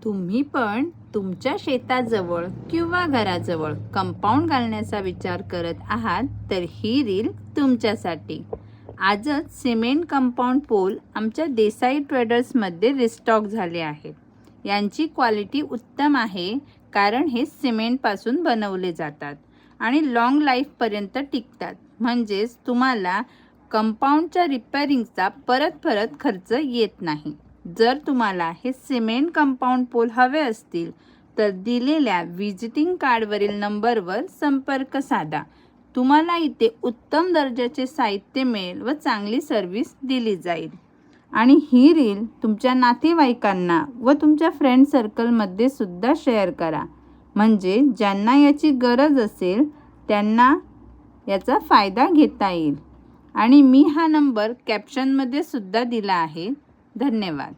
तुम्ही पण तुमच्या शेताजवळ किंवा घराजवळ कंपाऊंड घालण्याचा विचार करत आहात तर ही रील तुमच्यासाठी. आजच सिमेंट कंपाऊंड पोल आमच्या देसाई ट्रेडर्समध्ये रिस्टॉक झाले आहेत. यांची क्वालिटी उत्तम आहे कारण हे सिमेंटपासून बनवले जातात आणि लॉंग लाईफपर्यंत टिकतात. म्हणजेच तुम्हाला कंपाऊंडच्या रिपेअरिंगचा परत खर्च येत नाही. जर तुम्हाला हे सिमेंट कंपाऊंड पोल हवे असतील तर दिलेल्या व्हिजिटिंग कार्डवरील नंबरवर संपर्क साधा. तुम्हाला इथे उत्तम दर्जाचे साहित्य मिळेल व चांगली सर्व्हिस दिली जाईल. आणि ही रील तुमच्या नातेवाईकांना व तुमच्या फ्रेंड सर्कलमध्ये सुद्धा शेअर करा. म्हणजे ज्यांना याची गरज असेल त्यांना याचा फायदा घेता येईल. आणि मी हा नंबर कॅप्शनमध्ये सुद्धा दिला आहे. धन्यवाद.